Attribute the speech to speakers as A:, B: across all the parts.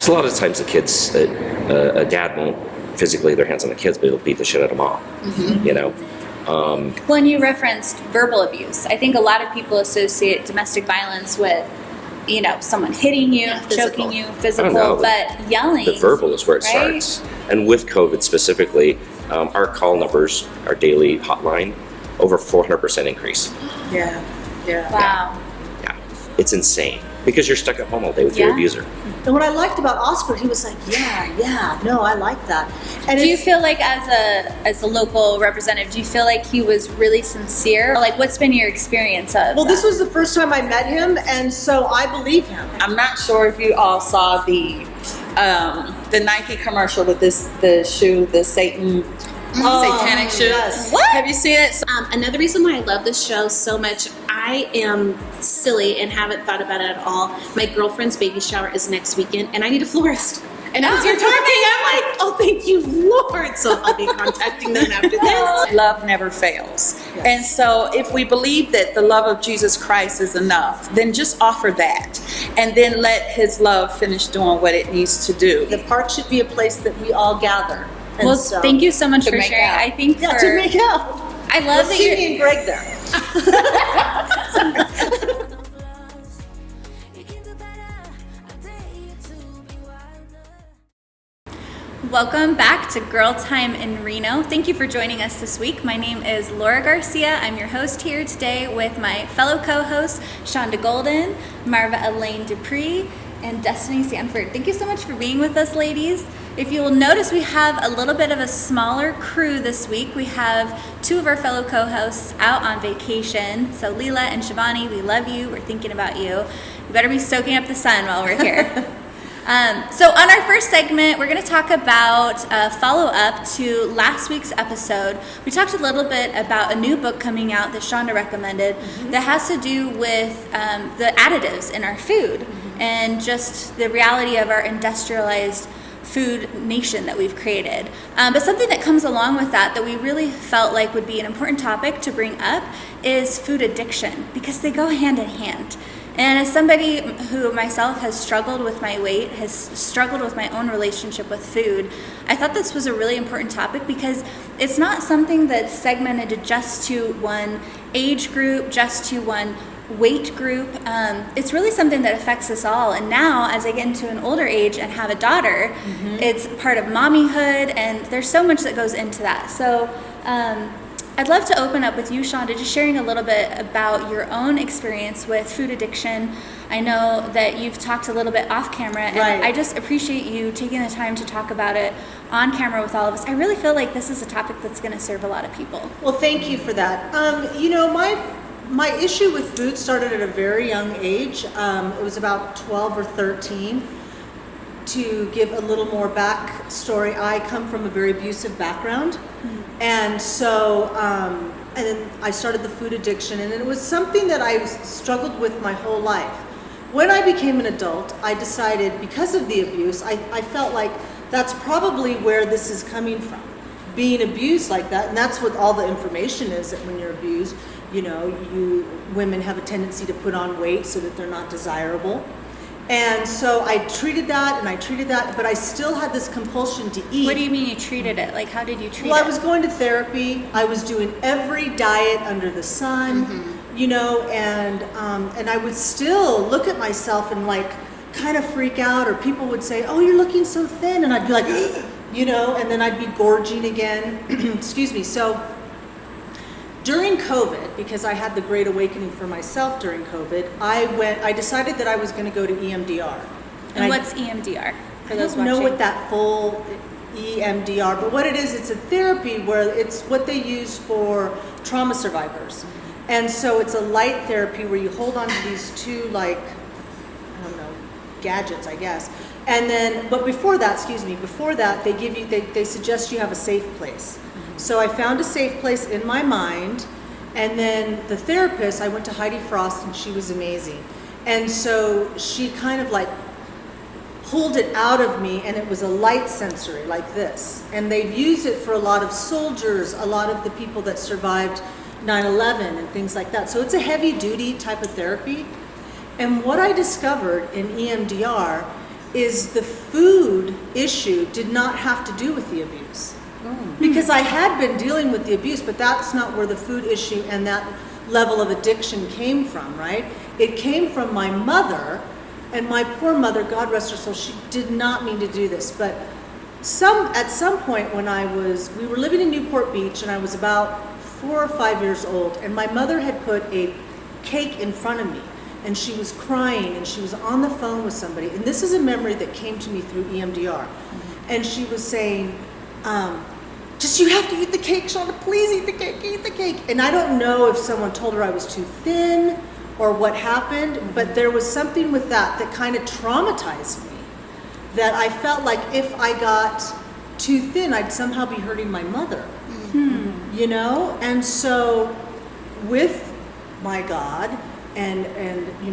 A: So a lot of times the kids, a dad won't physically lay their hands on the kids, but he'll beat the shit out of mom, you know?
B: When you referenced verbal abuse, I think a lot of people associate domestic violence with, someone hitting you, choking you, physical, but yelling.
A: The verbal is where it starts. And with COVID specifically, our call numbers, our daily hotline, over 400% increase.
C: Yeah.
B: Wow.
A: Yeah. It's insane because you're stuck at home all day with your abuser.
C: And what I liked about Oscar, he was like, no, I like that. And
B: do you feel like as a local representative, do you feel like he was really sincere? Like, what's been your experience of
C: Well, this was the first time I met him, and so I believe him.
D: I'm not sure if you all saw the Nike commercial with the shoe, the satanic shoe.
C: Yes.
D: What? Have you seen it?
E: Another reason why I love this show so much, I am silly and haven't thought about it at all. My girlfriend's baby shower is next weekend, and I need a florist. And as you're talking, I'm like, oh, thank you, Lord. So I'll be contacting them after this.
D: Love never fails. Yes. And so if we believe that the love of Jesus Christ is enough, then just offer that. And then let his love finish doing what it needs to do.
C: The park should be a place that we all gather. And
B: well, thank you so much for sharing.
D: Out.
B: I think
C: to make out.
B: I love that
C: see me and Greg there.
B: Welcome back to Girl Time in Reno. Thank you for joining us this week. My name is Laura Garcia. I'm your host here today with my fellow co-hosts, Shonda Golden, Marva Elaine Dupree, and Destiny Sanford. Thank you so much for being with us, ladies. If you will notice, we have a little bit of a smaller crew this week. We have two of our fellow co-hosts out on vacation. So Leela and Shivani, we love you. We're thinking about you. You better be soaking up the sun while we're here. So on our first segment, we're going to talk about a follow-up to last week's episode. We talked a little bit about a new book coming out that Shonda recommended that has to do with the additives in our food and just the reality of our industrialized food nation that we've created. But something that comes along with that we really felt like would be an important topic to bring up is food addiction, because they go hand in hand. And as somebody who myself has struggled with my weight, has struggled with my own relationship with food, I thought this was a really important topic because it's not something that's segmented just to one age group, just to one weight group. It's really something that affects us all. And now, as I get into an older age and have a daughter, it's part of mommyhood, and there's so much that goes into that. So I'd love to open up with you, Shonda, just sharing a little bit about your own experience with food addiction. I know that you've talked a little bit off camera, and I just appreciate you taking the time to talk about it on camera with all of us. I really feel like this is a topic that's going to serve a lot of people.
C: Well, thank you for that. My issue with food started at a very young age. It was about 12 or 13. To give a little more backstory, I come from a very abusive background. And so, and then I started the food addiction, and it was something that I struggled with my whole life. When I became an adult, I decided, because of the abuse, I felt like that's probably where this is coming from. Being abused like that, and that's what all the information is, that when you're abused, women have a tendency to put on weight so that they're not desirable. And so I treated that, but I still had this compulsion to eat.
B: What do you mean you treated it? Like, how did you treat it?
C: Well, I was going to therapy. I was doing every diet under the sun, and I would still look at myself and like kind of freak out, or people would say, "Oh, you're looking so thin," and I'd be like, and then I'd be gorging again. Excuse me. So during COVID, because I had the great awakening for myself during COVID, I decided that I was going to go to EMDR.
B: And what's EMDR?
C: I don't know what that full EMDR, but what it is, it's a therapy where it's what they use for trauma survivors. And so it's a light therapy where you hold on to these two, gadgets, I guess. And then, but before that, they suggest you have a safe place. So I found a safe place in my mind, and then the therapist, I went to Heidi Frost, and she was amazing. And so she kind of like pulled it out of me, and it was a light sensory like this. And they've used it for a lot of soldiers, a lot of the people that survived 9/11 and things like that. So it's a heavy duty type of therapy. And what I discovered in EMDR is the food issue did not have to do with the abuse. Because I had been dealing with the abuse, but that's not where the food issue and that level of addiction came from, right? It came from my mother, and my poor mother, God rest her soul, she did not mean to do this, but at some point when we were living in Newport Beach, and I was about 4 or 5 years old, and my mother had put a cake in front of me, and she was crying, and she was on the phone with somebody, and this is a memory that came to me through EMDR, and she was saying, you have to eat the cake, Shonda, please eat the cake. And I don't know if someone told her I was too thin or what happened, but there was something with that kind of traumatized me, that I felt like if I got too thin, I'd somehow be hurting my mother, you know? And so with my God and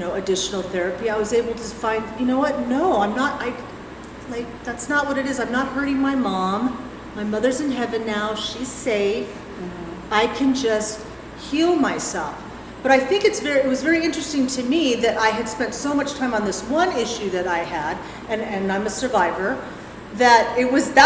C: additional therapy, I was able to find, you know what, no, I'm not, that's not what it is. I'm not hurting my mom. My mother's in heaven now. She's safe. I can just heal myself. But I think it was very interesting to me that I had spent so much time on this one issue that I had, and I'm a survivor, that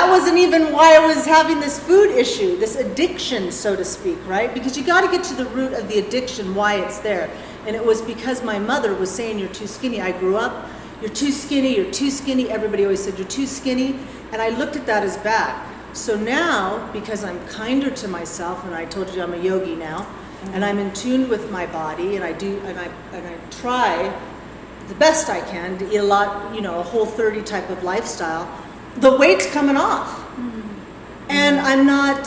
C: wasn't even why I was having this food issue, this addiction, so to speak, right? Because you got to get to the root of the addiction, why it's there. And it was because my mother was saying, you're too skinny. I grew up, you're too skinny. Everybody always said, you're too skinny. And I looked at that as bad. So now, because I'm kinder to myself, and I told you I'm a yogi now, and I'm in tune with my body, and I try the best I can to eat a lot, a whole 30 type of lifestyle, the weight's coming off. And I'm not,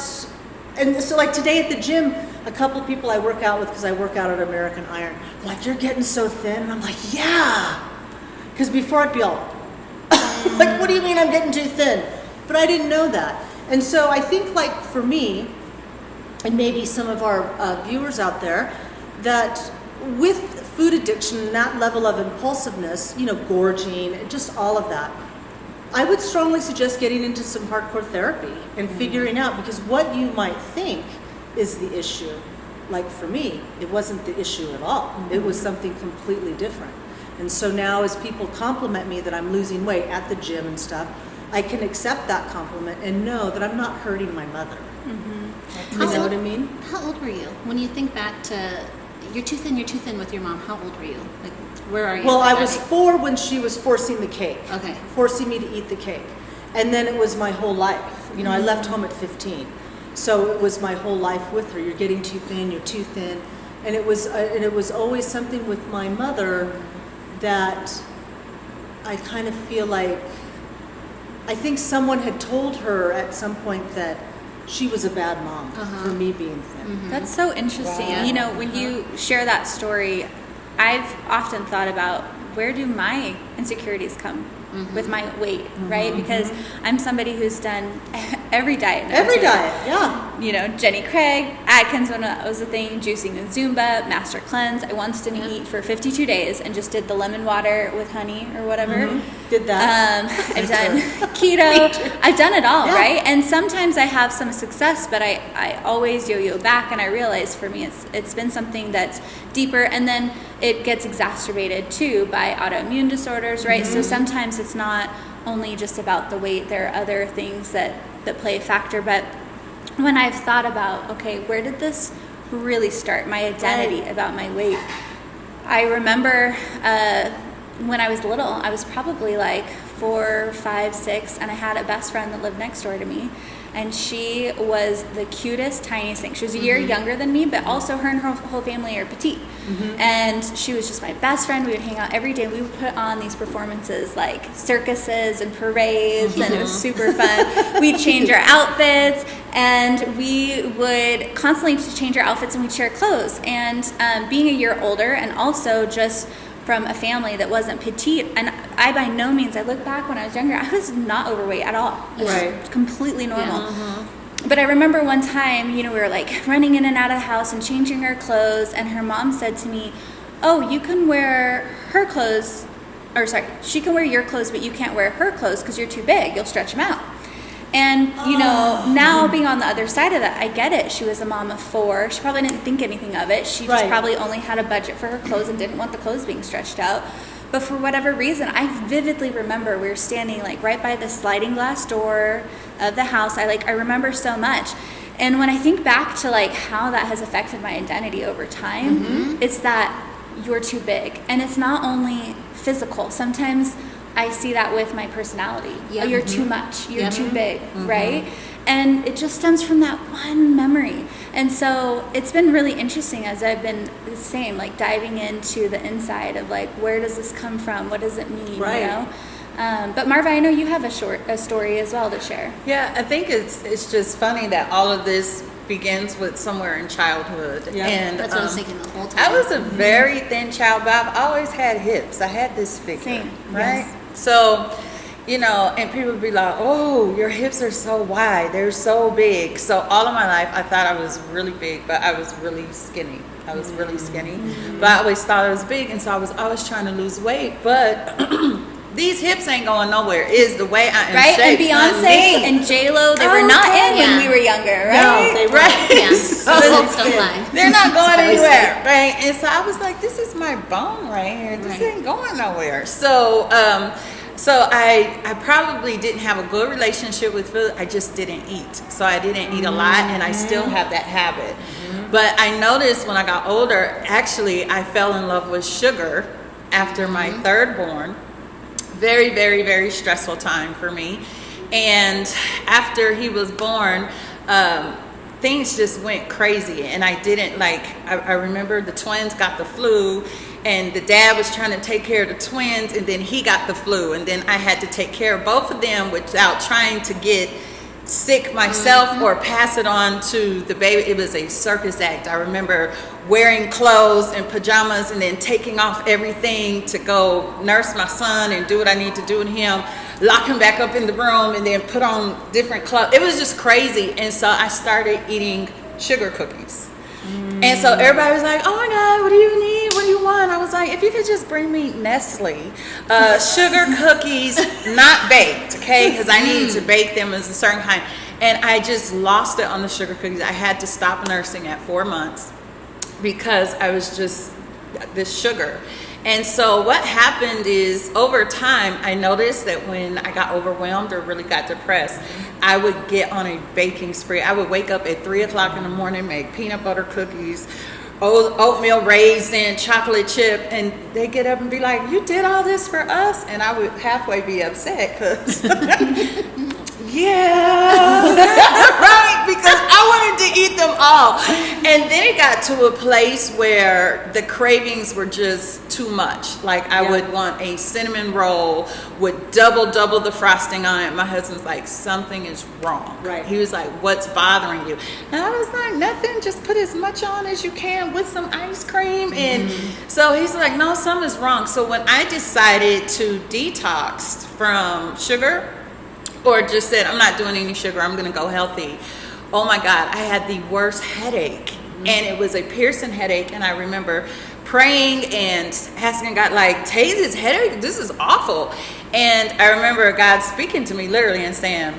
C: and so like today at the gym, a couple of people I work out with, because I work out at American Iron, like, you're getting so thin, and I'm like, yeah, because before I'd be all, like, what do you mean I'm getting too thin? But I didn't know that. And so I think, like, for me, and maybe some of our viewers out there, that with food addiction and that level of impulsiveness, gorging, just all of that, I would strongly suggest getting into some hardcore therapy and figuring out, because what you might think is the issue, like for me, it wasn't the issue at all. It was something completely different. And so now as people compliment me that I'm losing weight at the gym and stuff, I can accept that compliment and know that I'm not hurting my mother. You know what I mean?
E: How old were you when you think back to you're too thin with your mom? How old were you? Like, where are you?
C: Well, I was 4 when she was forcing the cake.
E: Okay.
C: Forcing me to eat the cake. And then it was my whole life. I left home at 15. So it was my whole life with her. You're getting too thin, you're too thin. And it was always something with my mother that I kind of feel like, I think someone had told her at some point that she was a bad mom for me being thin.
B: That's so interesting.
C: Wow.
B: When you share that story, I've often thought about, where do my insecurities come with my weight, right? Because I'm somebody who's done every diet.
C: Every diet, yeah.
B: Jenny Craig, Atkins when that was a thing, juicing and Zumba, Master Cleanse. I once didn't eat for 52 days and just did the lemon water with honey or whatever.
C: Did that.
B: I've done keto. I've done it all, right? And sometimes I have some success, but I always yo-yo back, and I realize for me it's been something that's deeper, and then it gets exacerbated too by autoimmune disorders, right? So sometimes it's not only just about the weight, there are other things that play a factor. But when I've thought about, okay, where did this really start, my identity about my weight, I remember when I was little, I was probably like 4, 5, 6, and I had a best friend that lived next door to me. And she was the cutest, tiniest thing. She was a year younger than me, but also her and her whole family are petite. And she was just my best friend. We would hang out every day. We would put on these performances like circuses and parades, and it was super fun. We'd change our outfits, and we would constantly change our outfits, and we'd share clothes. And being a year older, and also just from a family that wasn't petite, and I by no means, I look back when I was younger, I was not overweight at all. It was completely normal. But I remember one time, we were like running in and out of the house and changing our clothes, and her mom said to me, oh, you can wear her clothes, or sorry, she can wear your clothes, but you can't wear her clothes because you're too big, you'll stretch them out. And, now being on the other side of that, I get it. She was a mom of 4. She probably didn't think anything of it. She just probably only had a budget for her clothes and didn't want the clothes being stretched out. But for whatever reason, I vividly remember we were standing like right by the sliding glass door of the house. I remember so much. And when I think back to like how that has affected my identity over time, it's that you're too big. And it's not only physical. Sometimes I see that with my personality.
E: Yeah.
B: Oh, you're too much. You're too big, right? And it just stems from that one memory. And so it's been really interesting as I've been the same, like diving into the inside of like, where does this come from? What does it mean?
C: Right.
B: You know? But Marva, I know you have a story as well to share.
D: Yeah, I think it's just funny that all of this begins with somewhere in childhood.
C: Yeah.
D: And
E: That's what I was thinking the whole time.
D: I was a very thin child, but I've always had hips. I had this figure,
B: Same.
D: right?
C: Yes.
D: So, you know, and people would be like, "Oh, your hips are so wide. They're so big." So all of my life, I thought I was really big, but I was really skinny. I was really skinny, but I always thought I was big, and so I was always trying to lose weight. But these hips ain't going nowhere. Is the way I am
B: Right? And
D: shaped.
B: Beyonce and J-Lo, they were not in when
E: Yeah.
B: we were younger,
C: No,
B: right?
C: they
D: Right?
E: Yeah.
D: So-
E: Results don't lie.
D: they're not going
C: Sorry.
D: anywhere, right? And so I was like, this is my bone right here. This
E: Right.
D: ain't going nowhere. So, so I probably didn't have a good relationship with food. I just didn't eat. So I didn't eat a lot, and I still have that habit. But I noticed when I got older, actually, I fell in love with sugar after my third born. Very, very, very stressful time for me. And after he was born, things just went crazy. And I didn't I remember the twins got the flu, and the dad was trying to take care of the twins, and then he got the flu. And then I had to take care of both of them without trying to get sick myself or pass it on to the baby. It was a circus act. I remember wearing clothes and pajamas and then taking off everything to go nurse my son and do what I need to do with him, lock him back up in the room, and then put on different clothes. It was just crazy. And so I started eating sugar cookies. And so everybody was like, "Oh my God, what do you need? What do you want?" I was like, "If you could just bring me Nestle sugar cookies, not baked, okay? Because I need to bake them as a certain kind." And I just lost it on the sugar cookies. I had to stop nursing at 4 months because I was just this sugar. And so what happened is, over time, I noticed that when I got overwhelmed or really got depressed, I would get on a baking spree. I would wake up at 3 o'clock in the morning, make peanut butter cookies, oatmeal raisin, chocolate chip, and they get up and be like, "You did all this for us?" And I would halfway be upset because, yeah, right, because I wanted to eat them all. And then it got to a place where the cravings were just too much. Like I would want a cinnamon roll with double the frosting on it. My husband's like, "Something is wrong."
C: Right.
D: He was like, "What's bothering you?" And I was like, "Nothing, just put as much on as you can with some ice cream." And so he's like, "No, something's wrong." So when I decided to detox from sugar, or just said, "I'm not doing any sugar, I'm gonna go healthy," oh my God, I had the worst headache. And it was a piercing headache. And I remember praying and asking God, like, "Take this headache, this is awful." And I remember God speaking to me literally and saying,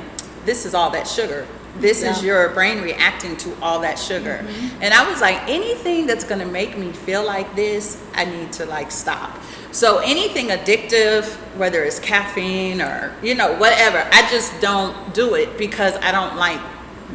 D: "This is all that sugar. This is your brain reacting to all that sugar." And I was like, anything that's gonna make me feel like this, I need to like stop. So anything addictive, whether it's caffeine or, whatever, I just don't do it because I don't like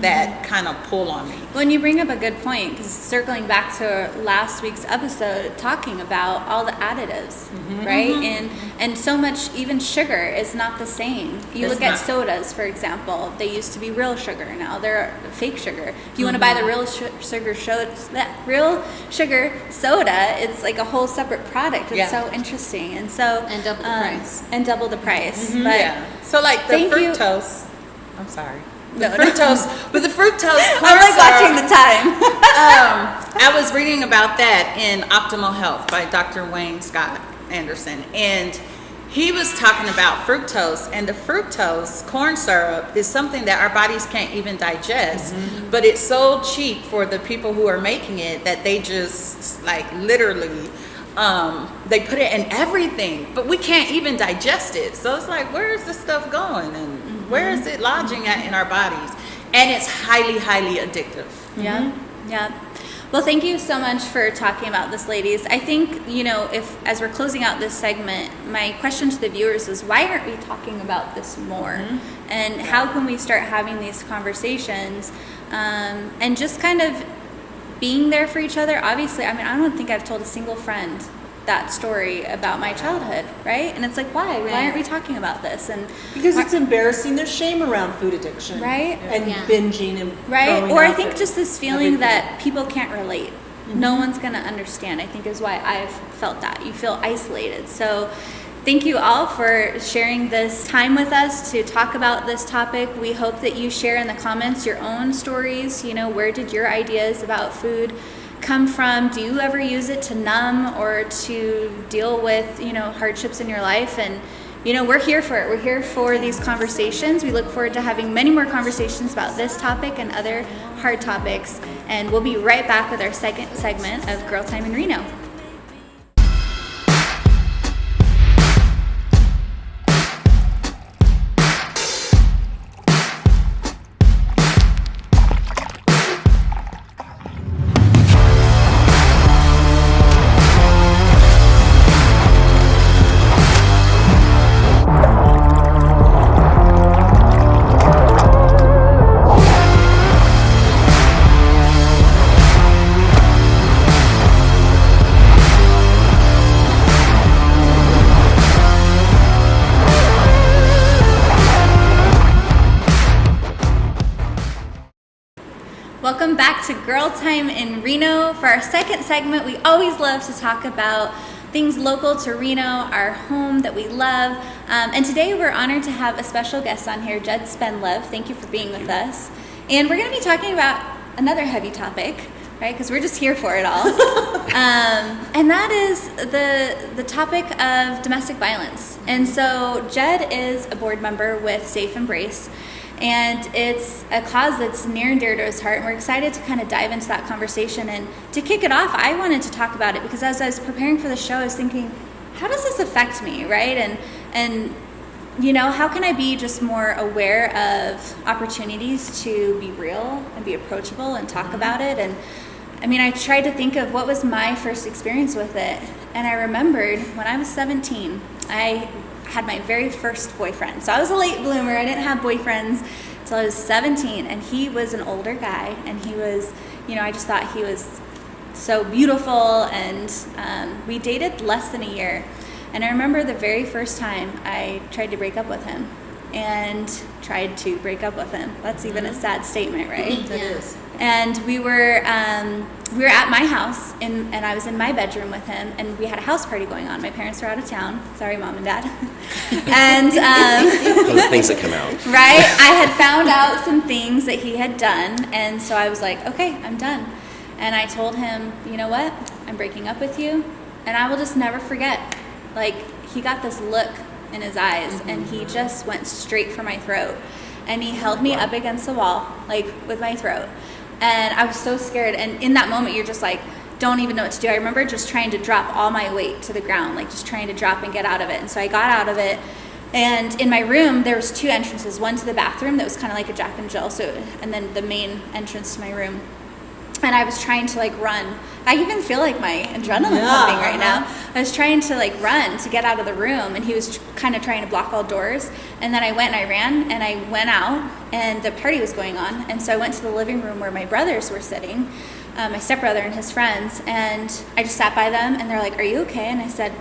D: that kind of pull on me.
B: Well, and you bring up a good point, because circling back to last week's episode, talking about all the additives, right? And so much, even sugar is not the same. You
D: It's
B: look at
D: not.
B: sodas, for example. They used to be real sugar. Now they're fake sugar. If you want to buy the real real sugar soda, it's like a whole separate product. It's
D: Yeah.
B: so interesting, and so
E: And double the price.
B: And double the price. But
D: Yeah. So like the
B: Thank you.
D: fructose. I'm sorry. The
B: No, no.
D: fructose, but the fructose.
B: I'm like watching the time.
D: I was reading about that in Optimal Health by Dr. Wayne Scott Anderson, and he was talking about fructose, and the fructose, corn syrup, is something that our bodies can't even digest, but it's so cheap for the people who are making it that they just like literally they put it in everything, but we can't even digest it. So it's like, where is this stuff going, and where is it lodging at in our bodies? And it's highly, highly addictive.
B: Yeah, yeah. Well, thank you so much for talking about this, ladies. I think, if as we're closing out this segment, my question to the viewers is, why aren't we talking about this more? Mm-hmm. And how can we start having these conversations and just kind of being there for each other? Obviously, I don't think I've told a single friend that story about my childhood, right? And it's like, why? Right. Why aren't we talking about this? And
C: because it's embarrassing. There's shame around food addiction,
B: right?
C: And binging and
B: right. Or I think just this feeling that people can't relate. Mm-hmm. No one's going to understand, I think, is why I've felt that. You feel isolated. So thank you all for sharing this time with us to talk about this topic. We hope that you share in the comments your own stories. Where did your ideas about food come from? Do you ever use it to numb or to deal with, hardships in your life? And, we're here for it. We're here for these conversations. We look forward to having many more conversations about this topic and other hard topics. And we'll be right back with our second segment of Girl Time in Reno. Welcome back to Girl Time in Reno. For our second segment, we always love to talk about things local to Reno, our home that we love. And today we're honored to have a special guest on here, Judd Spendlove. Thank you for being with us. And we're going to be talking about another heavy topic, right? Because we're just here for it all. And that is the topic of domestic violence. And so Judd is a board member with Safe Embrace. And it's a cause that's near and dear to his heart, and we're excited to kind of dive into that conversation. And to kick it off, I wanted to talk about it because as I was preparing for the show, I was thinking, how does this affect me, right? And how can I be just more aware of opportunities to be real and be approachable and talk about it? And I tried to think of what was my first experience with it. And I remembered when I was 17, I had my very first boyfriend. So I was a late bloomer. I didn't have boyfriends until I was 17, and he was an older guy, and he was, I just thought he was so beautiful, and we dated less than a year. And I remember the very first time I tried to break up with him. That's even a sad statement, right?
C: It is.
B: And we were at my house, and I was in my bedroom with him, and we had a house party going on. My parents were out of town. Sorry, Mom and Dad. And
A: the things that come out.
B: Right? I had found out some things that he had done, and so I was like, okay, I'm done. And I told him, you know what? I'm breaking up with you, and I will just never forget. Like, he got this look in his eyes, and he just went straight for my throat. And he held me up against the wall, like, with my throat. And I was so scared. And in that moment, you're just like, don't even know what to do. I remember just trying to drop all my weight to the ground, like just trying to drop and get out of it. And so I got out of it. And in my room, there was two entrances, one to the bathroom that was kind of like a Jack and Jill, and then the main entrance to my room. And I was trying to run. I even feel like my adrenaline pumping right now. I was trying to run to get out of the room, and he was kind of trying to block all doors. And then I went and I ran, and I went out, and the party was going on. And so I went to the living room where my brothers were sitting, my stepbrother and his friends, and I just sat by them, and they're like, "Are you okay?" And I said,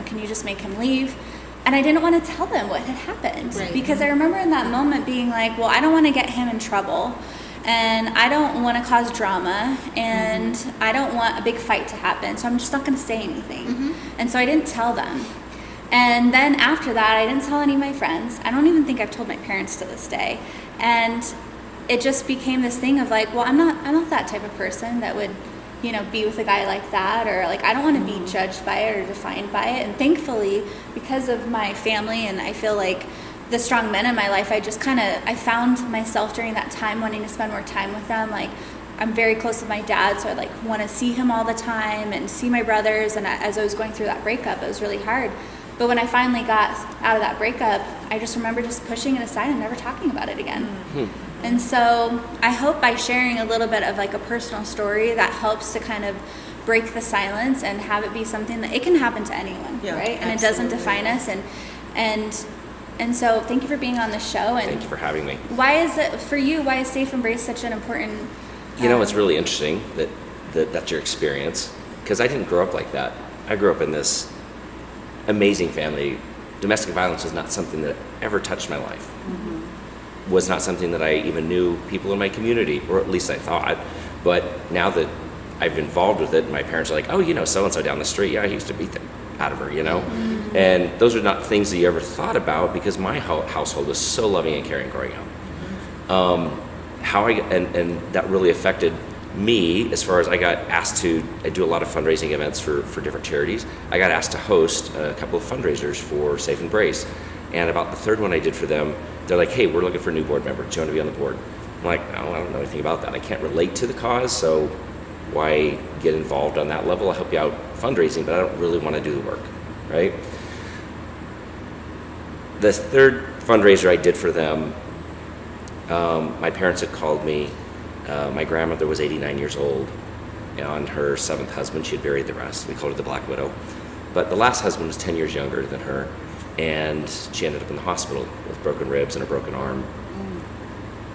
B: "Can you just make him leave?" And I didn't want to tell them what had happened, right. Because I remember in that moment being like, well, I don't want to get him in trouble. And I don't want to cause drama, and I don't want a big fight to happen, so I'm just not going to say anything. And so I didn't tell them. And then after that, I didn't tell any of my friends. I don't even think I've told my parents to this day. And it just became this thing of well, I'm not that type of person that would, be with a guy like that, or I don't want to be judged by it or defined by it. And thankfully, because of my family, and I feel like the strong men in my life, I found myself during that time wanting to spend more time with them. I'm very close with my dad, so I want to see him all the time and see my brothers. And as I was going through that breakup, it was really hard. But when I finally got out of that breakup, I just remember just pushing it aside and never talking about it again. And so I hope by sharing a little bit of like a personal story that helps to kind of break the silence and have it be something that it can happen to anyone,
C: Yeah,
B: right? And it doesn't define us. And so thank you for being on the show. And
A: Thank you for having me.
B: why is it for you? Why is Safe Embrace such an important?
A: You know, it's really interesting that's your experience, because I didn't grow up like that. I grew up in this amazing family. Domestic violence was not something that ever touched my life. Was not something that I even knew people in my community, or at least I thought. But now that I've been involved with it, my parents are like, oh, you know, so-and-so down the street, yeah, I used to beat the out of her, you know? And those are not things that you ever thought about, because my household was so loving and caring growing up. And that really affected me as far as I got asked I do a lot of fundraising events for different charities. I got asked to host a couple of fundraisers for Safe Embrace. And about the third one I did for them, they're like, hey, we're looking for a new board member. Do you want to be on the board? I'm like, no, I don't know anything about that. I can't relate to the cause, so why get involved on that level? I'll help you out fundraising, but I don't really want to do the work, right? The third fundraiser I did for them, my parents had called me. My grandmother was 89 years old. On her seventh husband, she had buried the rest. We called her the Black Widow. But the last husband was 10 years younger than her, and she ended up in the hospital with broken ribs and a broken arm,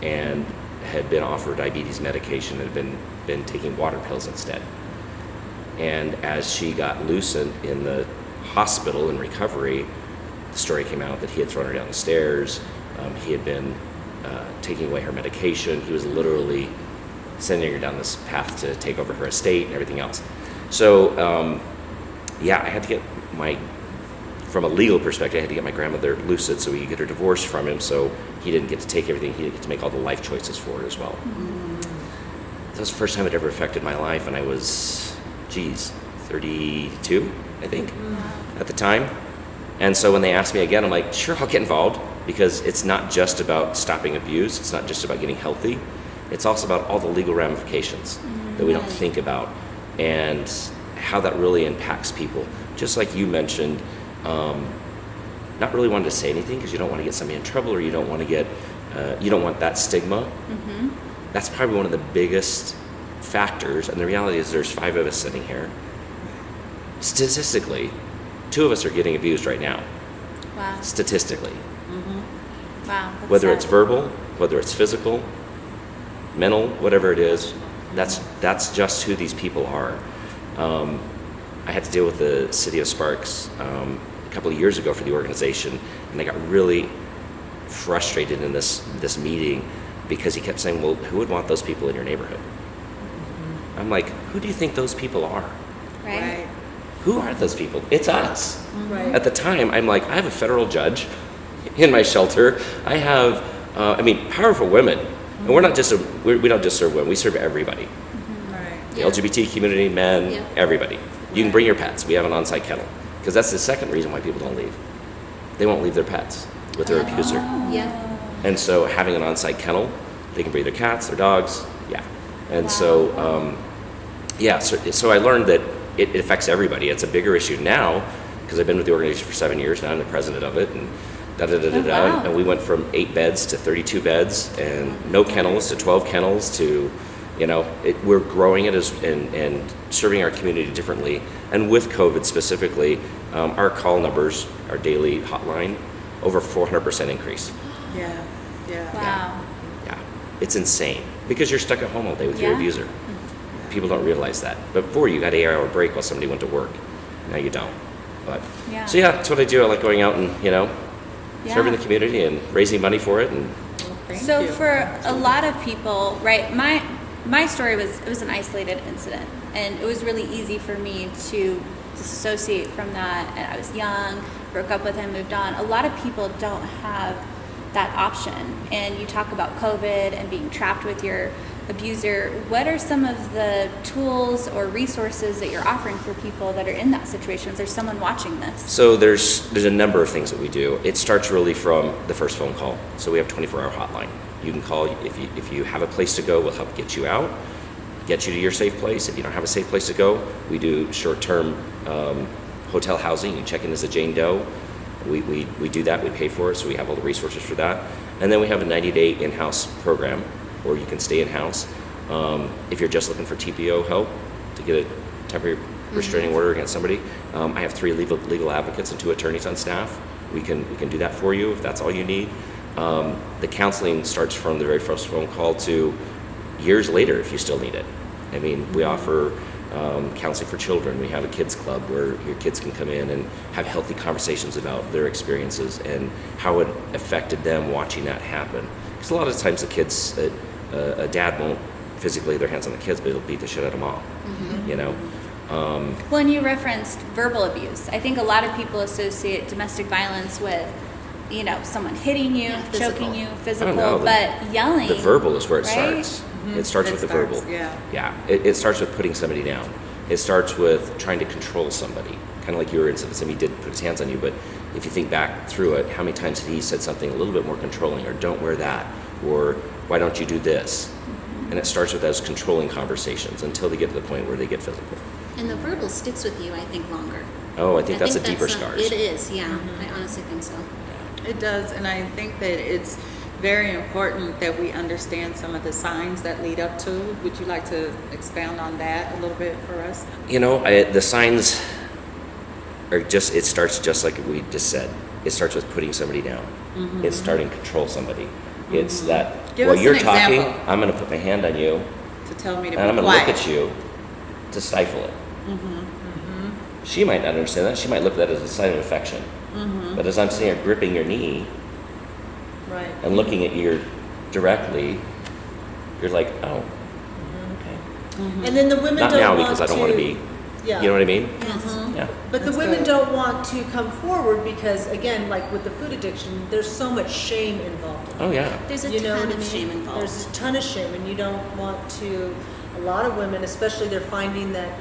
A: and had been offered diabetes medication and had been taking water pills instead. And as she got loose in the hospital in recovery, the story came out that he had thrown her down the stairs. He had been taking away her medication. He was literally sending her down this path to take over her estate and everything else. So, I had to get from a legal perspective, I had to get my grandmother lucid so we could get her divorce from him, so he didn't get to take everything. He didn't get to make all the life choices for her as well. That was the first time it ever affected my life, and I was, 32, I think, at the time. And so when they asked me again, I'm like, sure, I'll get involved, because it's not just about stopping abuse. It's not just about getting healthy. It's also about all the legal ramifications that we don't think about, and how that really impacts people. Just like you mentioned, not really wanting to say anything because you don't want to get somebody in trouble, or you don't want to get, you don't want that stigma. That's probably one of the biggest factors. And the reality is there's 5 of us sitting here. Statistically, 2 of us are getting abused right now.
B: Wow.
A: Statistically.
B: Wow. That's
A: Whether
B: sad.
A: it's verbal, whether it's physical, mental, whatever it is, that's just who these people are. I had to deal with the city of Sparks a couple of years ago for the organization, and they got really frustrated in this meeting because he kept saying, well, who would want those people in your neighborhood? I'm like, who do you think those people are?
B: Right.
A: Who are those people? It's us.
C: Right.
A: At the time, I'm like, I have a federal judge in my shelter. I have, powerful women. And we're not just, we don't just serve women, we serve everybody. The LGBT community, men, everybody. You can bring your pets. We have an on-site kennel. Because that's the second reason why people don't leave. They won't leave their pets with their abuser.
E: Yeah.
A: And so having an on-site kennel, they can bring their cats, their dogs, And so I learned that it affects everybody. It's a bigger issue now, because I've been with the organization for 7 years now. I'm the president of it, and
B: wow.
A: And we went from 8 beds to 32 beds, and no kennels to 12 kennels to, we're growing it and serving our community differently. And with COVID specifically, our call numbers, our daily hotline, over 400% increase.
D: Yeah.
B: Wow.
A: Yeah, it's insane, because you're stuck at home all day with your abuser. People don't realize that. But before, you got an 8-hour break while somebody went to work. Now you don't. But so that's what I do. I like going out and serving the community and raising money for it. And
B: So for a lot of people, right, my story was an isolated incident, and it was really easy for me to disassociate from that. And I was young, broke up with him, moved on. A lot of people don't have that option. And you talk about COVID and being trapped with your abuser. What are some of the tools or resources that you're offering for people that are in that situation? If there's someone watching this.
A: So there's a number of things that we do. It starts really from the first phone call. So we have a 24-hour hotline. You can call if you have a place to go. We'll help get you out, get you to your safe place. If you don't have a safe place to go, we do short-term hotel housing. You can check in as a Jane Doe. We do that. We pay for it, so we have all the resources for that. And then we have a 90-day in-house program, or you can stay in-house. If you're just looking for TPO help to get a temporary restraining order against somebody, I have 3 legal advocates and 2 attorneys on staff. We can do that for you if that's all you need. The counseling starts from the very first phone call to years later if you still need it. I mean, we offer counseling for children. We have a kids club where your kids can come in and have healthy conversations about their experiences and how it affected them watching that happen. Because a lot of times the kids, a dad won't physically lay their hands on the kids, but he'll beat the shit out of mom, you know?
B: Well, and you referenced verbal abuse. I think a lot of people associate domestic violence with, you know, someone hitting you, choking you, physical, but yelling.
A: The verbal is where it
B: right?
A: starts. It starts with the verbal.
D: Yeah.
A: It starts with putting somebody down. It starts with trying to control somebody. Kind of like your instance, somebody did put his hands on you, but if you think back through it, how many times he said something a little bit more controlling, or don't wear that, or why don't you do this? And it starts with those controlling conversations until they get to the point where they get physical.
E: And the verbal sticks with you, I think, longer.
A: Oh, I think that's the deeper scars.
E: It is, yeah. I honestly think so.
D: It does, and I think that it's very important that we understand some of the signs that lead up to. Would you like to expound on that a little bit for us?
A: You know, the signs are just, it starts just like we just said. It starts with putting somebody down. It's starting to control somebody. It's that,
D: Give
A: while
D: us
A: you're
D: an
A: talking,
D: example.
A: I'm going to put my hand on you,
D: To tell me to
A: and I'm
D: be
A: going to
D: quiet.
A: look at you to stifle it. She might not understand that. She might look at that as a sign of affection. But as I'm sitting here gripping your knee
C: Right.
A: and looking at you directly, you're like, oh, okay.
C: And then the women
A: Not
C: don't
A: now
C: want
A: because I don't want to be,
C: Yeah.
A: you know what I mean?
E: Yes.
A: Yeah.
C: But the
D: That's
C: women
D: good.
C: don't want to come forward because, again, like with the food addiction, there's so much shame involved.
A: Oh, yeah.
E: There's a
C: You know
E: ton
C: what I
E: of
C: mean?
E: shame involved.
C: There's a ton of shame, and you don't want to. A lot of women, especially, they're finding that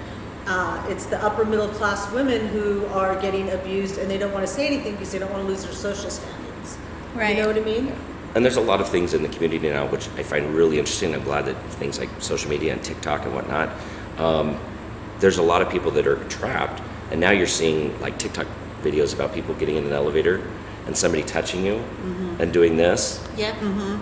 C: it's the upper middle class women who are getting abused, and they don't want to say anything because they don't want to lose their social standings.
B: Right.
C: You know what I mean?
A: And there's a lot of things in the community now which I find really interesting. I'm glad that things like social media and TikTok and whatnot, there's a lot of people that are trapped. And now you're seeing like TikTok videos about people getting in an elevator and somebody touching you and doing this.
E: Yep.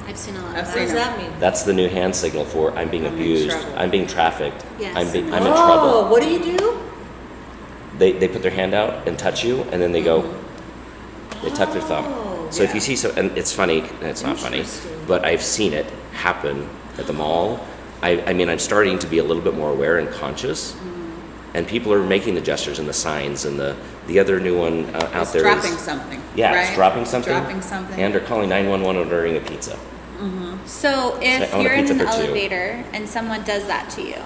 E: I've seen a lot
D: I've
E: of
C: What does
E: that.
C: that mean?
A: That's the new hand signal for I'm being
D: I'm in
A: abused,
D: trouble.
A: I'm being trafficked,
E: Yes.
A: I'm in
C: Oh,
A: trouble.
C: what do you do?
A: They put their hand out and touch you, and then they go, they tuck their thumb.
C: Oh,
A: So if you see some, and it's funny, and it's not funny,
C: Interesting.
A: but I've seen it happen at the mall. I mean, I'm starting to be a little bit more aware and conscious, and people are making the gestures and the signs, and the other new one out
D: It's
A: there
D: dropping
A: is,
D: something.
A: yeah,
D: right?
A: it's dropping something,
D: Dropping something.
A: and they're calling 911 ordering a pizza.
B: So if
A: I want a
B: you're in
A: pizza
B: an
A: for 2.
B: elevator and someone does that to you,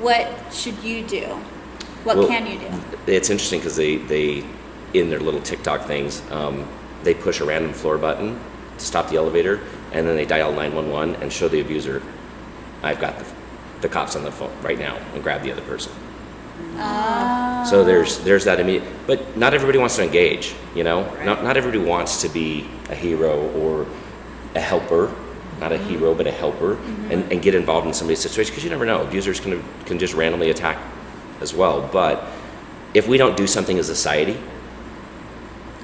B: what should you do? What
A: Well,
B: can you do?
A: It's interesting because they in their little TikTok things, they push a random floor button to stop the elevator, and then they dial 911 and show the abuser, I've got the cops on the phone right now, and grab the other person. So there's that immediate, but not everybody wants to engage, you know?
D: Right.
A: Not everybody wants to be a hero or a helper, not a hero, but a helper, and get involved in somebody's situation, because you never know. Abusers can just randomly attack as well. But if we don't do something as a society,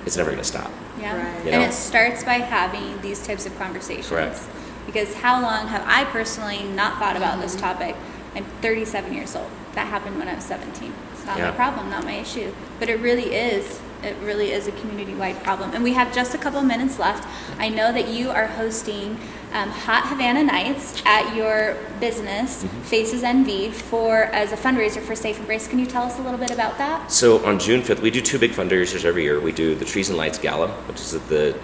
A: it's never going to stop.
B: Yeah.
D: Right.
A: You
B: And
A: know?
B: it starts by having these types of conversations.
A: Correct.
B: Because how long have I personally not thought about this topic? I'm 37 years old. That happened when I was 17. It's not
A: Yeah.
B: my problem, not my issue. But it really is. It really is a community-wide problem. And we have just a couple minutes left. I know that you are hosting Hot Havana Nights at your business, Faces NV, as a fundraiser for Safe Embrace. Can you tell us a little bit about that?
A: So on June 5th, we do 2 big fundraisers every year. We do the Trees and Lights Gala, which is at the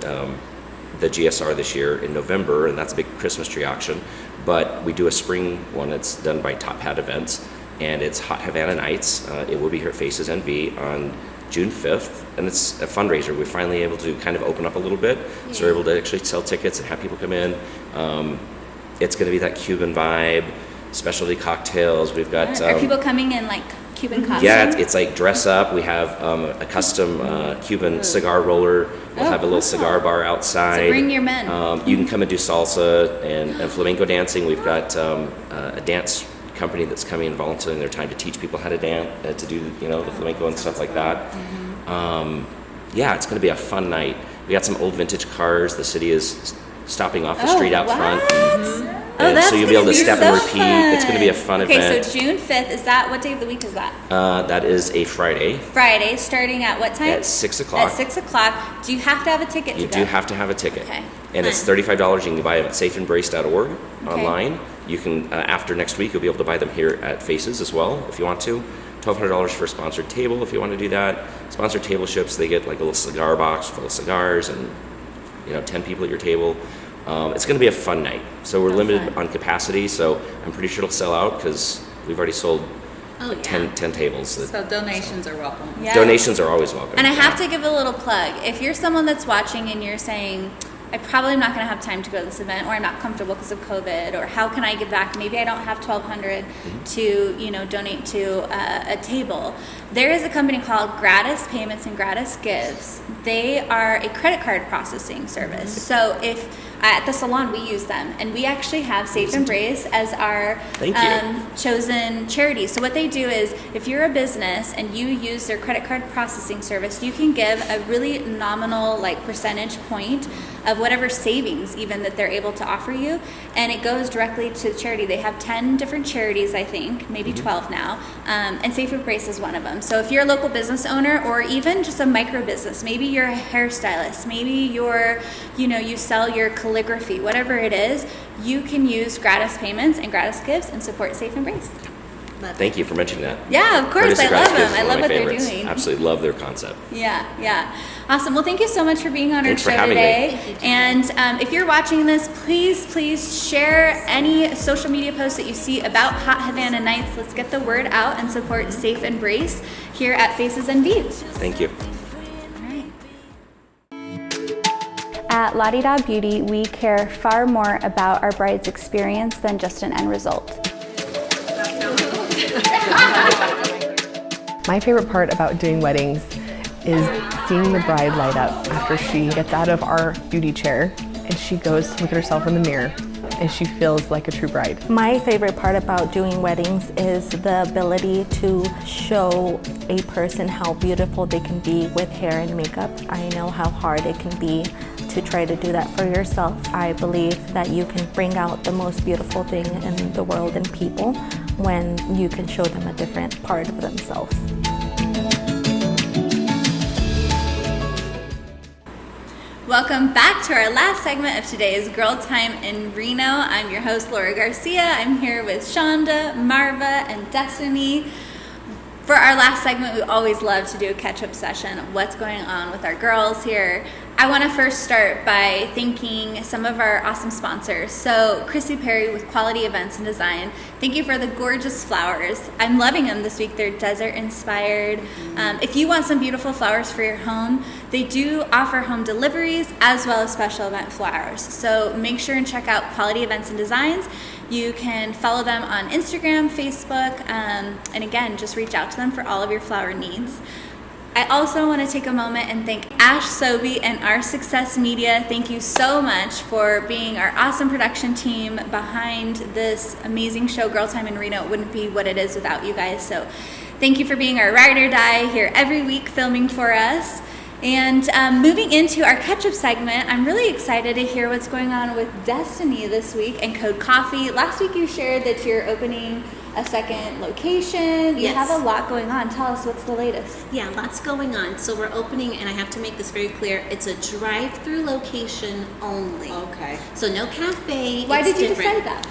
A: GSR this year in November, and that's a big Christmas tree auction. But we do a spring one that's done by Top Hat Events, and it's Hot Havana Nights. It will be here at Faces NV on June 5th, and it's a fundraiser. We're finally able to kind of open up a little bit, so we're able to actually sell tickets and have people come in. It's going to be that Cuban vibe, specialty cocktails. We've got
B: Are people coming in like Cuban costumes?
A: yeah, it's like dress up. We have a custom Cuban cigar roller. We'll
B: Oh,
A: have a little
B: cool.
A: cigar bar outside.
B: So bring your men.
A: You can come and do salsa and flamenco dancing. We've got a dance company that's coming and volunteering their time to teach people how to dance, to do the flamenco and stuff like that. Yeah, it's going to be a fun night. We got some old vintage cars. The city is stopping off the street out front. And
B: that's
A: so you'll be able to
B: gonna be
A: step
B: so
A: and repeat. It's going to be a fun
B: Okay,
A: event.
B: so June 5th, is that, what day of the week is that?
A: That is a Friday
B: Friday, starting at what time?
A: at 6 o'clock.
B: At 6 o'clock. Do you have to have a ticket
A: You
B: to
A: do
B: go?
A: have to have a ticket.
B: Okay.
A: And it's
B: Fun.
A: $35. You can buy them at safeembrace.org online. You can, after next week, you'll be able to buy them here at Faces as well if you want to. $1,200 for a sponsored table if you want to do that. Sponsored table ships, they get like a little cigar box full of cigars and 10 people at your table. It's going to be a fun night. So we're limited on capacity, so I'm pretty sure it'll sell out because we've already sold 10 tables.
D: So donations are welcome.
B: Yes.
A: Donations are always welcome.
B: And I have to give a little plug. If you're someone that's watching and you're saying, I probably am not going to have time to go to this event, or I'm not comfortable because of COVID, or how can I give back? Maybe I don't have $1,200 to donate to a table. There is a company called Gratis Payments and Gratis Gives. They are a credit card processing service. So if at the salon we use them, and we actually have Safe Embrace as our chosen charity. So what they do is, if you're a business and you use their credit card processing service, you can give a really nominal percentage point of whatever savings even that they're able to offer you, and it goes directly to charity. They have 10 different charities, I think, maybe 12 now, and Safe Embrace is one of them. So if you're a local business owner, or even just a micro business, maybe you're a hairstylist, maybe you're, you sell your calligraphy, whatever it is, you can use Gratis Payments and Gratis Gives and support Safe Embrace.
A: Thank you for mentioning that.
B: Yeah, of course.
A: Courtesy
B: I love
A: Gratis
B: them.
A: Gives is
B: I
A: one
B: love
A: of
B: what
A: my
B: they're
A: favorites.
B: doing.
A: Absolutely love their concept.
B: Yeah. Awesome. Well, thank you so much for being on
A: Thanks
B: our
A: for
B: show
A: having
B: today.
A: me.
B: And if you're watching this, please share any social media posts that you see about Hot Havana Nights. Let's get the word out and support Safe Embrace here at Faces and Beads.
A: Thank you.
B: At La Di Da Beauty, we care far more about our bride's experience than just an end result.
F: My favorite part about doing weddings is seeing the bride light up after she gets out of our beauty chair and she goes to look at herself in the mirror and she feels like a true bride.
G: My favorite part about doing weddings is the ability to show a person how beautiful they can be with hair and makeup. I know how hard it can be to try to do that for yourself. I believe that you can bring out the most beautiful thing in the world in people when you can show them a different part of themselves.
B: Welcome back to our last segment of today's Girl Time in Reno. I'm your host, Laura Garcia. I'm here with Shonda, Marva, and Destiny. For our last segment, we always love to do a catch-up session of what's going on with our girls here. I want to first start by thanking some of our awesome sponsors. So Chrissy Perry with Quality Events and Design. Thank you for the gorgeous flowers. I'm loving them this week. They're desert inspired. If you want some beautiful flowers for your home, they do offer home deliveries as well as special event flowers. So make sure and check out Quality Events and Designs. You can follow them on Instagram, Facebook, and again, just reach out to them for all of your flower needs. I also want to take a moment and thank Ash Sobey and Our Success Media. Thank you so much for being our awesome production team behind this amazing show, Girl Time in Reno. It wouldn't be what it is without you guys. So thank you for being our ride or die here every week filming for us. And moving into our catch-up segment, I'm really excited to hear what's going on with Destiny this week and Code Coffee. Last week you shared that you're opening a second location. You
E: Yes.
B: have a lot going on. Tell us what's the latest.
E: Yeah, lots going on. So we're opening, and I have to make this very clear, it's a drive-through location only.
D: Okay.
E: So no cafe.
B: Why
E: it's
B: did you
E: different.
B: decide that?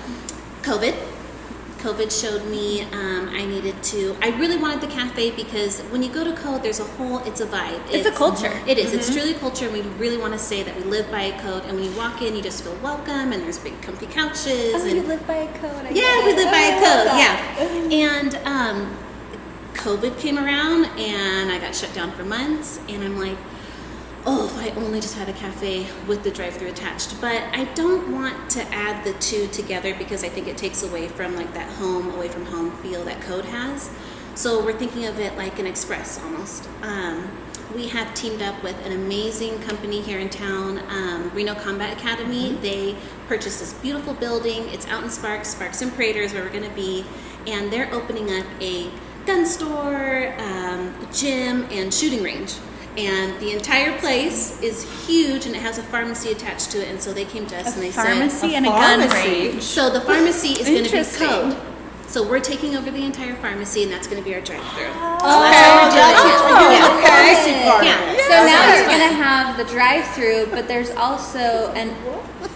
E: COVID showed me I really wanted the cafe because when you go to Code, there's it's a vibe.
B: It's a culture.
E: It is. It's truly a culture, and we really want to say that we live by a Code. And when you walk in, you just feel welcome, and there's big comfy couches.
B: Oh,
E: and
B: you live by a code.
E: yeah, we live by a Code. Yeah. And COVID came around, and I got shut down for months, and I'm like, oh, if I only just had a cafe with the drive-thru attached. But I don't want to add the two together because I think it takes away from that away from home feel that Code has. So we're thinking of it like an express almost. we have teamed up with an amazing company here in town, Reno Combat Academy. They purchased this beautiful building. It's out in Sparks and Prater is where we're going to be. And they're opening up a gun store, gym, and shooting range. And the entire place is huge, and it has a pharmacy attached to it. And so they came to us and they
B: Pharmacy
E: said,
B: and a gun range.
E: so the pharmacy is going to be
B: Interesting.
E: code. So we're taking over the entire pharmacy, and that's going to be our drive-through.
B: Oh,
E: So that's how we're doing it.
C: The pharmacy part of
E: Yeah.
C: it.
B: So now you're going to have the drive-through, but there's also an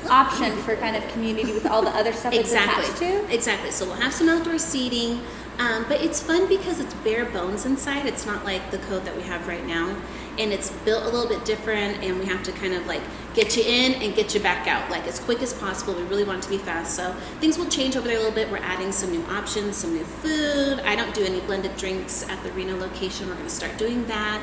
B: option for kind of community with all the other stuff it's attached to.
E: Exactly. So we'll have some outdoor seating, but it's fun because it's bare bones inside. It's not like the code that we have right now, and it's built a little bit different. And we have to kind of like get you in and get you back out, like as quick as possible. We really want it to be fast, so things will change over there a little bit. We're adding some new options, some new food. I don't do any blended drinks at the Reno location. We're going to start doing that.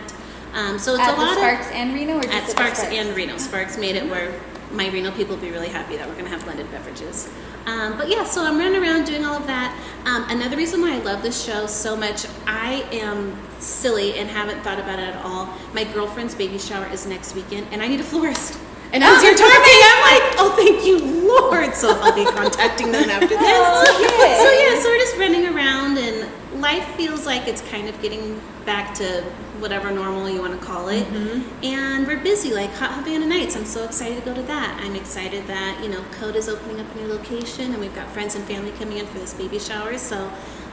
E: So it's
B: At
E: a
B: the
E: lot
B: Sparks
E: of
B: and Reno, or just
E: at
B: the
E: Sparks and Reno. Sparks made it where my Reno people will be really happy that we're going to have blended beverages. But yeah, so I'm running around doing all of that. Another reason why I love this show so much, I am silly and haven't thought about it at all. My girlfriend's baby shower is next weekend, and I need a florist. And as you're talking, I'm like, oh, thank you, Lord. So I'll be contacting them after this. So we're just running around, and life feels like it's kind of getting back to whatever normal you want to call it. And we're busy, like Hot Havana Nights. I'm so excited to go to that. I'm excited that, Code is opening up a new location, and we've got friends and family coming in for this baby shower. So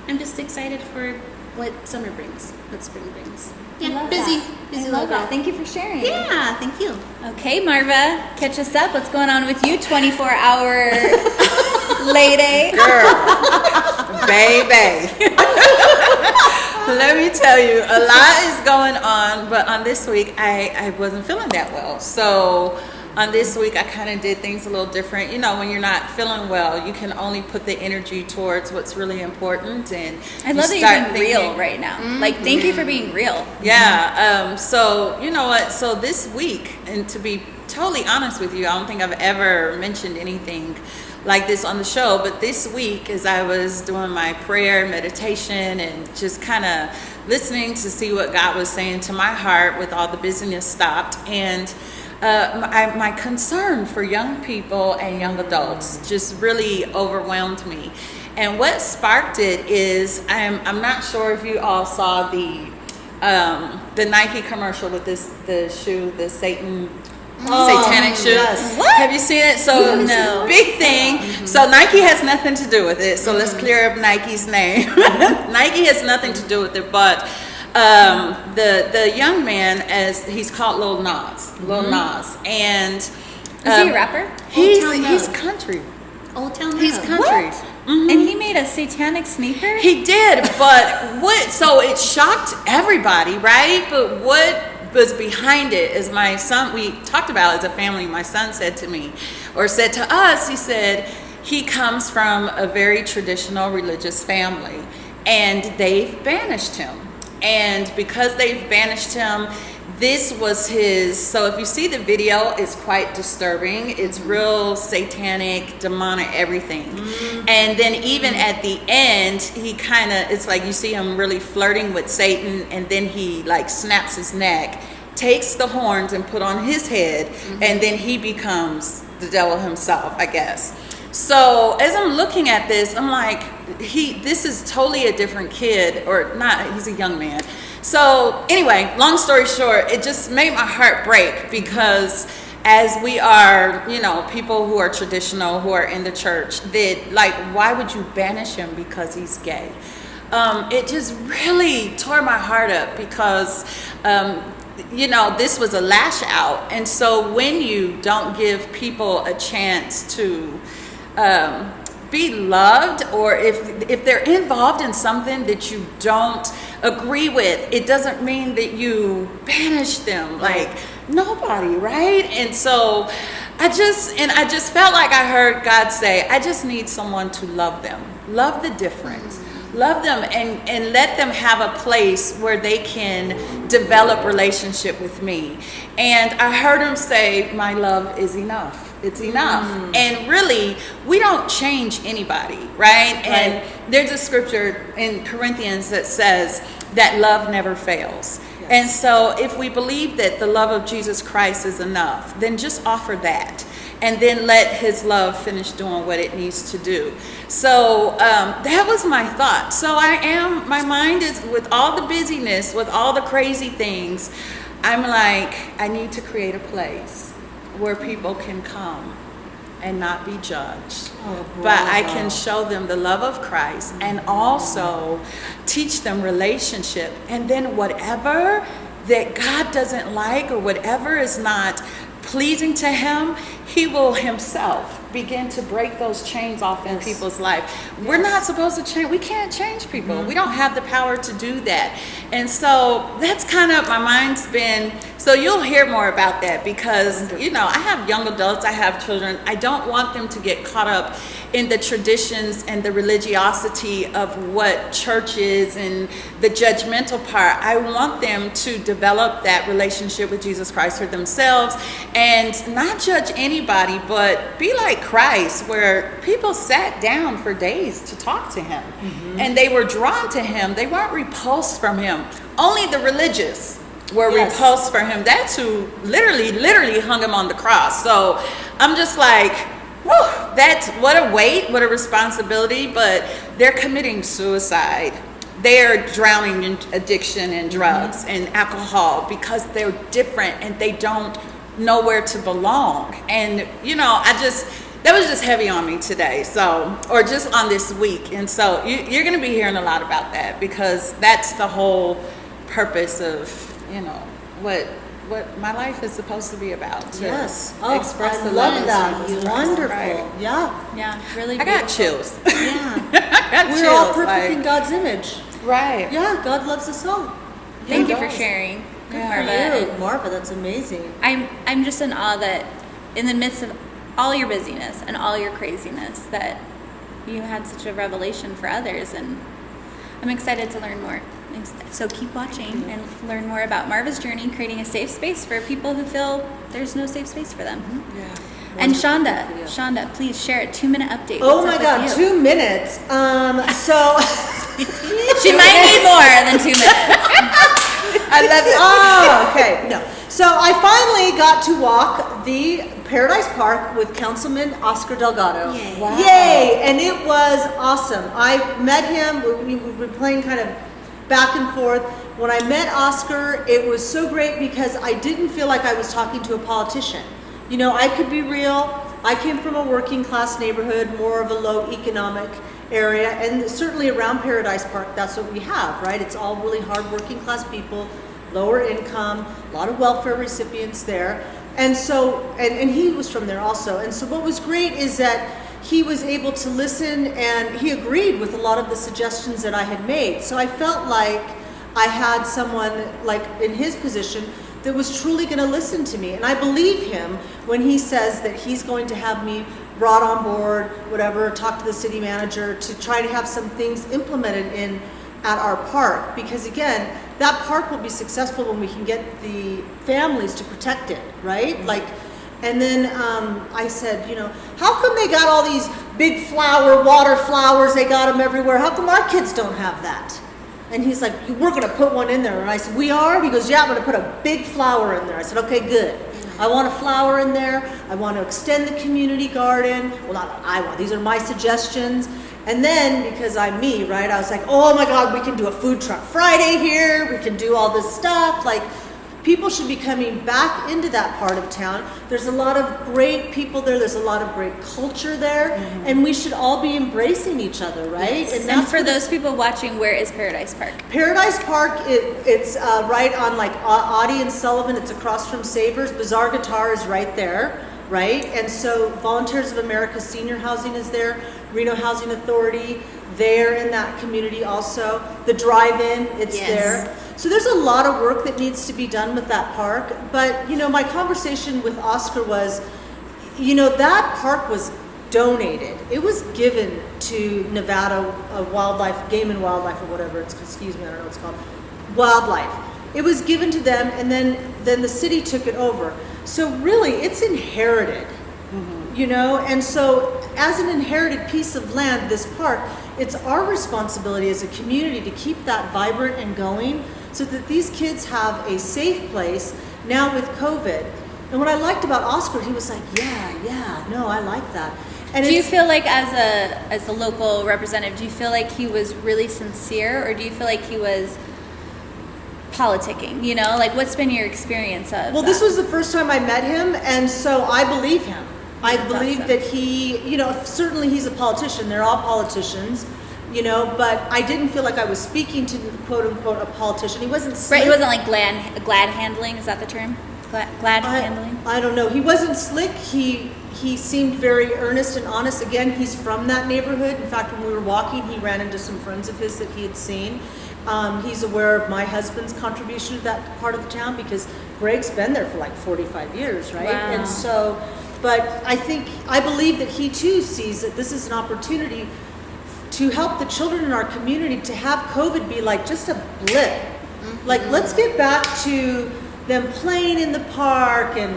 E: I'm just excited for what summer brings, what spring brings.
B: I
E: Yeah,
B: love
E: busy.
B: that.
E: Busy
B: I love
E: little
B: that. Thank you for sharing.
E: Yeah, thank you.
B: Okay, Marva, catch us up. What's going on with you? 24-hour lady.
D: Girl, baby. Let me tell you, a lot is going on, but on this week, I wasn't feeling that well. So on this week, I kind of did things a little different. When you're not feeling well, you can only put the energy towards what's really important. And
B: I love that you're being real right now. Like, thank you for being real.
D: Yeah. So you know what? So this week, and to be totally honest with you, I don't think I've ever mentioned anything like this on the show, but this week, as I was doing my prayer, meditation, and just kind of listening to see what God was saying to my heart with all the busyness stopped, and my concern for young people and young adults just really overwhelmed me. And what sparked it is, I'm not sure if you all saw the Nike commercial with the shoe, the satanic shoe.
C: Yes.
B: What?
D: Have you seen it? So
B: No.
D: big thing. So Nike has nothing to do with it. So let's clear up Nike's name. Nike has nothing to do with it, but the young man, as he's called Lil Nas, and
B: Is he a rapper?
D: he's country.
E: Old Town Road.
D: He's country.
B: What? And he made a satanic sneaker?
D: He did, but so it shocked everybody, right? But what was behind it is my son, we talked about as a family, my son said to me, or said to us, he said, he comes from a very traditional religious family, and they've banished him. And because they've banished him, this was his, so if you see the video, it's quite disturbing. It's real satanic, demonic, everything. And then even at the end, he kind of, it's like you see him really flirting with Satan, and then he like snaps his neck, takes the horns and put on his head, and then he becomes the devil himself, I guess. So as I'm looking at this, I'm like, this is totally a different kid, or not, he's a young man. So anyway, long story short, it just made my heart break, because as we are, people who are traditional, who are in the church, that like, why would you banish him because he's gay? It just really tore my heart up, because this was a lash out. And so when you don't give people a chance to be loved, or if they're involved in something that you don't agree with, it doesn't mean that you banish them like nobody, right? And so I just felt like I heard God say, I just need someone to love them, love the difference, love them, and let them have a place where they can develop relationship with me. And I heard him say, my love is enough. It's enough. And really, we don't change anybody, right? And there's a scripture in Corinthians that says that love never fails. And so if we believe that the love of Jesus Christ is enough, then just offer that. And then let his love finish doing what it needs to do. So that was my thought. So my mind is, with all the busyness, with all the crazy things, I'm like, I need to create a place where people can come and not be judged. But I can show them the love of Christ and also teach them relationship. And then whatever that God doesn't like or whatever is not pleasing to him, he will himself begin to break those chains off in people's life. We're not supposed to change. We can't change people. We don't have the power to do that. And so that's kind of, my mind's been, so you'll hear more about that because, you know, I have young adults, I have children. I don't want them to get caught up in the traditions and the religiosity of what church is and the judgmental part. I want them to develop that relationship with Jesus Christ for themselves and not judge anybody, but be like Christ, where people sat down for days to talk to him and they were drawn to him. They weren't repulsed from him. Only the religious were repulsed from him. That's who literally hung him on the cross. So I'm just like, whew, that's what a weight, what a responsibility, but they're committing suicide. They're drowning in addiction and drugs and alcohol because they're different and they don't know where to belong. And, you know, that was just heavy on me today. So, or just on this week. And so you're going to be hearing a lot about that because that's the whole purpose of, you know, what my life is supposed to be about. To express
C: I
D: the
C: love
D: love.
C: that. Wonderful.
D: Right.
C: Yeah,
B: really.
D: I got chills.
C: yeah.
D: I got
C: We're all
D: chills,
C: perfect in
D: like,
C: God's image.
D: right.
C: Yeah, God loves us all.
B: Thank you
C: Yeah.
B: for sharing,
C: For
B: Marva.
C: you, Marva, that's amazing.
B: I'm just in awe that in the midst of all your busyness and all your craziness, that you had such a revelation for others, and I'm excited to learn more. So keep watching and learn more about Marva's journey, creating a safe space for people who feel there's no safe space for them.
D: Yeah.
B: And Shonda, please share a 2-minute update.
C: Oh
B: What's
C: my
B: up
C: God,
B: with you?
C: 2 minutes. So
B: She might need more than 2 minutes.
D: I love it.
C: Oh, okay. No. So I finally got to walk the Paradise Park with Councilman Oscar Delgado.
E: Yay.
D: Wow.
C: Yay! And it was awesome. I met him. We were playing kind of back and forth. When I met Oscar, it was so great because I didn't feel like I was talking to a politician. You know, I could be real. I came from a working class neighborhood, more of a low economic area, and certainly around Paradise Park, that's what we have, right? It's all really hard working class people, lower income, a lot of welfare recipients there. And so, and he was from there also. And so what was great is that he was able to listen and he agreed with a lot of the suggestions that I had made. So I felt like I had someone like in his position that was truly going to listen to me. And I believe him when he says that he's going to have me brought on board, whatever, talk to the city manager to try to have some things implemented in at our park. Because again, that park will be successful when we can get the families to protect it, right? Like, and then I said, you know, how come they got all these big water flowers, they got them everywhere. How come our kids don't have that? And he's like, we're going to put one in there. And I said, we are? He goes, yeah, I'm going to put a big flower in there. I said, okay, good. I want a flower in there. I want to extend the community garden. Well, not I want. These are my suggestions. And then, because I'm me, right, I was like, oh my God, we can do a food truck Friday here. We can do all this stuff. Like, people should be coming back into that part of town. There's a lot of great people there. There's a lot of great culture there. And we should all be embracing each other, right?
B: And
C: that's
B: for
C: what
B: those people watching, where is Paradise Park?
C: Paradise Park, it's right on like Audie and Sullivan. It's across from Savers. Bazaar Guitar is right there, right? And so Volunteers of America Senior Housing is there. Reno Housing Authority, they're in that community also. The drive-in, it's there. So there's a lot of work that needs to be done with that park. But, you know, my conversation with Oscar was, you know, that park was donated. It was given to Nevada Wildlife, Game and Wildlife or whatever it's, excuse me, I don't know what it's called, Wildlife. It was given to them and then the city took it over. So really, it's inherited, you know? And so as an inherited piece of land, this park, it's our responsibility as a community to keep that vibrant and going so that these kids have a safe place now with COVID. And what I liked about Oscar, he was like, yeah, no, I like that. And
B: Do you feel like as a local representative, do you feel like he was really sincere, or do you feel like he was politicking? You know, like what's been your experience of?
C: Well,
B: that?
C: this was the first time I met him, and so I believe him. I
B: That's
C: believe
B: awesome.
C: that he, you know, certainly he's a politician. They're all politicians, you know, but I didn't feel like I was speaking to quote unquote a politician. He wasn't slick.
B: Right, he wasn't like glad handling. Is that the term? Glad handling.
C: I don't know. He wasn't slick. He seemed very earnest and honest. Again, he's from that neighborhood. In fact, when we were walking, he ran into some friends of his that he had seen. He's aware of my husband's contribution to that part of the town because Greg's been there for like 45 years, right?
B: Wow.
C: And so, but I believe that he too sees that this is an opportunity to help the children in our community to have COVID be like just a blip.
B: Mm-hmm.
C: Like, let's get back to them playing in the park and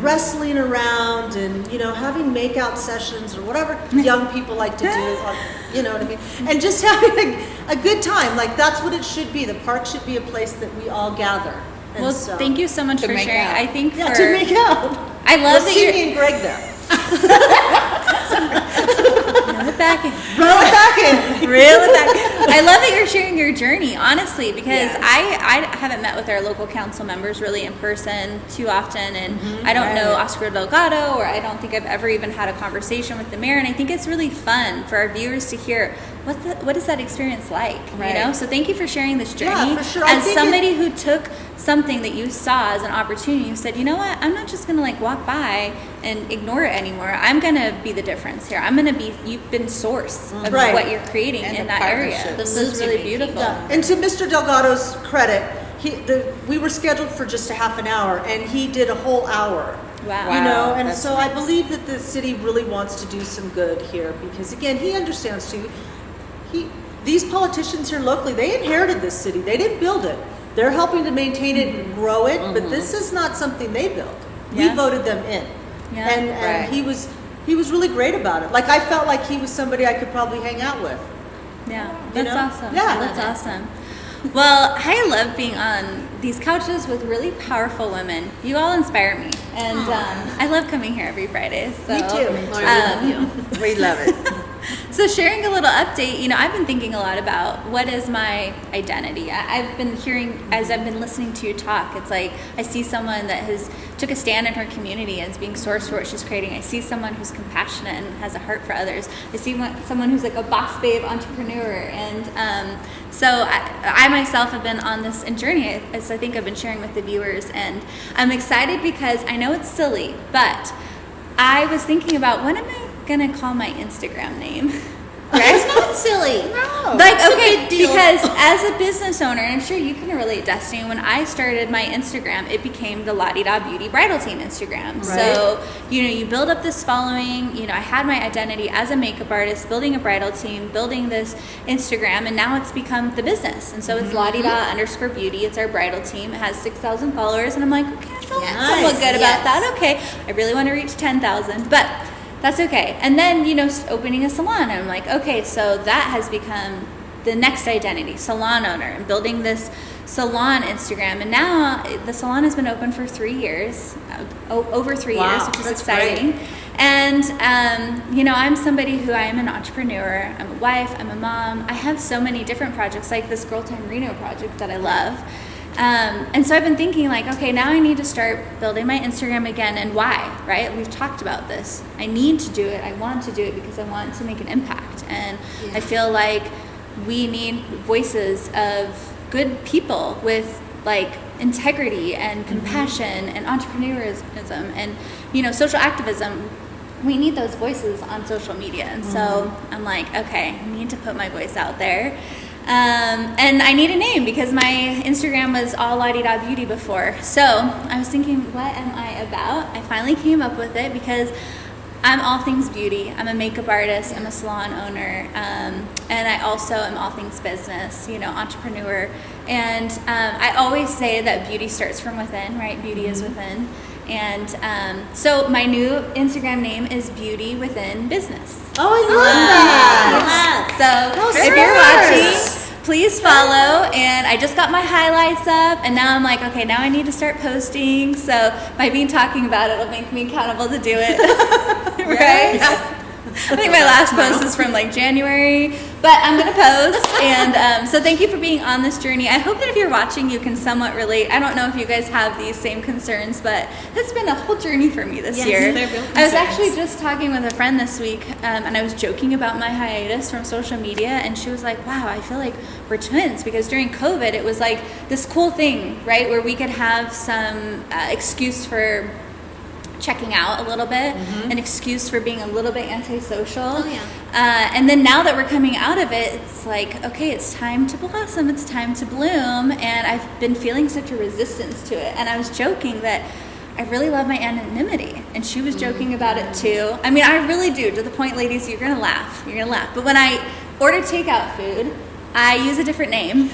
C: wrestling around and, you know, having makeout sessions or whatever young people like to do, or, you know what I mean? And just having a good time. Like, that's what it should be. The park should be a place that we all gather. And
B: Well,
C: so,
B: thank you so much
D: To
B: for
D: make
B: sharing.
D: out.
B: I think
C: Yeah,
B: for
C: to make out.
B: I love
C: Let's
B: that
C: see
B: you're
C: me and Greg there.
B: reel it back in.
C: Roll it back in.
B: Reel it back. I love that you're sharing your journey, honestly, because
C: Yes.
B: I haven't met with our local council members really in person too often, and I don't know Oscar Delgado, or I don't think I've ever even had a conversation with the mayor, and I think it's really fun for our viewers to hear what is that experience like,
D: Right.
B: you know? So thank you for sharing this journey.
C: Yeah, for sure. I
B: As
C: think
B: somebody who took something that you saw as an opportunity, you said, you know what, I'm not just gonna like walk by and ignore it anymore. I'm gonna be the difference here. You've been source of
C: Right.
B: what you're creating
D: And
B: in
D: the
B: that area.
D: partnership.
B: This
E: The
B: is
E: moves
B: really
E: you're making.
B: beautiful.
C: And to Mr. Delgado's credit, we were scheduled for just a half an hour, and he did a whole hour.
B: Wow.
C: You know,
D: Wow,
C: and
D: that's
C: so I believe that the city really wants to do some good here because, again, he understands too. These politicians here locally, they inherited this city. They didn't build it. They're helping to maintain it and grow it, but this is not something they built.
B: Yeah.
C: We voted them in,
B: Yeah.
C: and
D: Right.
C: he was really great about it. Like, I felt like he was somebody I could probably hang out with.
B: Yeah,
C: You
B: that's
C: know?
B: awesome.
C: Yeah.
B: That's awesome. Well, I love being on these couches with really powerful women. You all inspire me, and I love coming here every Friday. So,
C: Me too.
E: Lori, we love you.
D: We love it.
B: So sharing a little update, you know, I've been thinking a lot about what is my identity. I've been hearing, as I've been listening to you talk, it's like I see someone that has took a stand in her community and is being sourced for what she's creating. I see someone who's compassionate and has a heart for others. I see someone who's like a boss babe entrepreneur. And so I myself have been on this journey, as I think I've been sharing with the viewers. And I'm excited because I know it's silly, but I was thinking about what am I gonna call my Instagram name?
E: It's not silly.
D: No.
B: Like,
E: It's a
B: okay,
E: big deal.
B: because as a business owner, and I'm sure you can relate, Destiny, when I started my Instagram, it became the La Di Da Beauty Bridal Team Instagram. So, you know, you build up this following, you know, I had my identity as a makeup artist, building a bridal team, building this Instagram, and now it's become the business. And so it's La Di Da _ beauty, it's our bridal team. It has 6,000 followers, and I'm like, okay, I feel somewhat good about that. Okay, I really want to reach 10,000, but that's okay. And then, you know, opening a salon, I'm like, okay, so that has become the next identity, salon owner, and building this salon Instagram. And now the salon has been open for 3 years, over 3
D: Wow,
B: years, which is
D: that's
B: exciting.
D: great.
B: And, you know, I'm somebody who I am an entrepreneur, I'm a wife, I'm a mom. I have so many different projects, like this Girl Time Reno project that I love. And so I've been thinking like, okay, now I need to start building my Instagram again, and why, right? We've talked about this. I need to do it. I want to do it because I want to make an impact. And I feel like we need voices of good people with like integrity and compassion and entrepreneurism and, you know, social activism. We need those voices on social media. And so I'm like, okay, I need to put my voice out there. And I need a name because my Instagram was all La Di Da Beauty before. So I was thinking, what am I about? I finally came up with it because I'm all things beauty. I'm a makeup artist. I'm a salon owner. And I also am all things business, you know, entrepreneur. And I always say that beauty starts from within, right? Beauty is within. And so my new Instagram name is Beauty Within Business.
C: Oh, I love that.
B: So if you're watching, please follow. And I just got my highlights up, and now I'm like, okay, now I need to start posting. So by being talking about it will make me accountable to do it. Right? I think my last post is from like January, but I'm gonna post. And so thank you for being on this journey. I hope that if you're watching, you can somewhat relate. I don't know if you guys have these same concerns, but it's been a whole journey for me this year.
E: they're real
B: I was
E: concerns.
B: actually just talking with a friend this week, and I was joking about my hiatus from social media, and she was like, wow, I feel like we're twins, because during COVID, it was like this cool thing, right, where we could have some excuse for checking out a little bit, an excuse for being a little bit antisocial.
E: Oh, yeah.
B: And then now that we're coming out of it, it's like, okay, it's time to blossom, it's time to bloom, and I've been feeling such a resistance to it. And I was joking that I really love my anonymity, and she was joking about it too. I mean, I really do, to the point, ladies, you're gonna laugh. But when I order takeout food, I use a different name.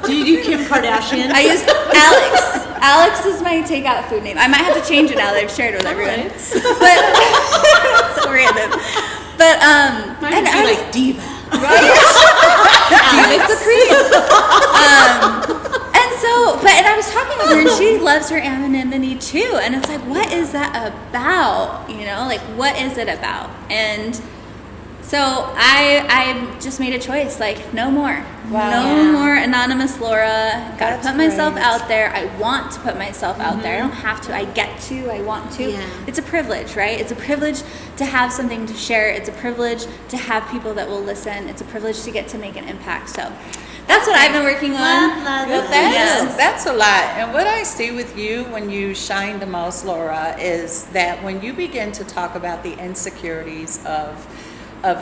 C: Do you do Kim Kardashian?
B: I use Alex. Alex is my takeout food name. I might have to change it now that I've shared it with everyone. But it's so random. But
E: Mine
B: and
E: would
B: I
E: be
B: was
E: like diva.
B: right. Diva Supreme. And I was talking with her, and she loves her anonymity too. And it's like, what is that about? You know, like, what is it about? And so I just made a choice, like, no more. No more anonymous Laura. Gotta put myself out there. I want to put myself out there. I don't have to. I get to. I want to.
E: Yeah.
B: It's a privilege, right? It's a privilege to have something to share. It's a privilege to have people that will listen. It's a privilege to get to make an impact. So that's what I've been working on.
D: That's a lot. And what I see with you when you shine the most, Laura, is that when you begin to talk about the insecurities of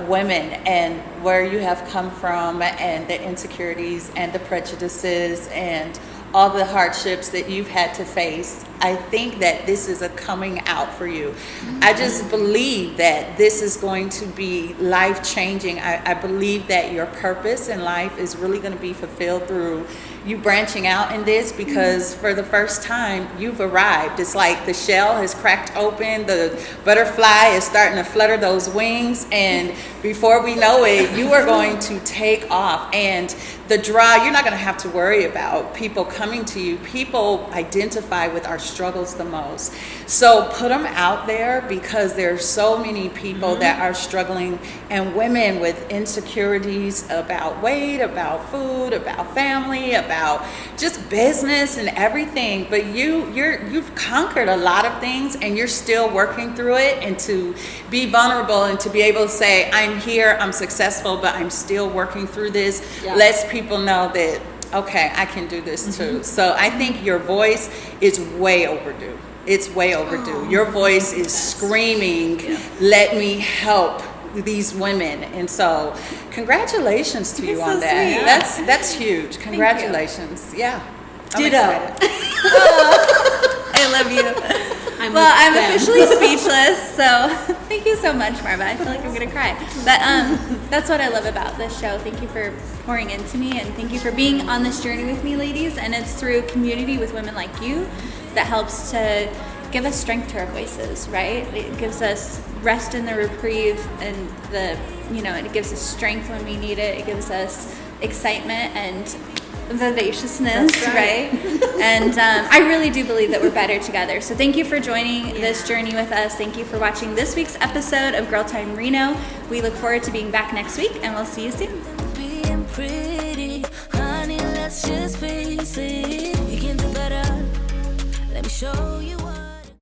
D: women and where you have come from, and the insecurities and the prejudices and all the hardships that you've had to face, I think that this is a coming out for you. I just believe that this is going to be life-changing. I believe that your purpose in life is really going to be fulfilled through you branching out in this, because for the first time you've arrived. It's like the shell has cracked open, the butterfly is starting to flutter those wings, and before we know it, you are going to take off. And the draw, you're not going to have to worry about people coming to you. People identify with our struggles the most. So put them out there, because there are so many people that are struggling, and women with insecurities about weight, about food, about family, about just business and everything. But you've conquered a lot of things, and you're still working through it. And to be vulnerable and to be able to say, I'm here, I'm successful, but I'm still working through this, lets people know that, okay, I can do this too. So I think your voice is way overdue. It's way overdue. Your voice is screaming, let me help these women. And so congratulations to you on that. That's huge. Congratulations. Yeah.
C: Ditto.
B: I love you. I'm officially speechless, so thank you so much, Marva. I feel like I'm gonna cry. But that's what I love about this show. Thank you for pouring into me, and thank you for being on this journey with me, ladies. And it's through community with women like you that helps to give us strength to our voices, right? It gives us rest in the reprieve, and it gives us strength when we need it. It gives us excitement and vivaciousness, right? And I really do believe that we're better together. So thank you for joining this journey with us. Thank you for watching this week's episode of Girl Time Reno. We look forward to being back next week, and we'll see you soon.
H: Being pretty, honey, let's just face it. You can do better. Let me show you what.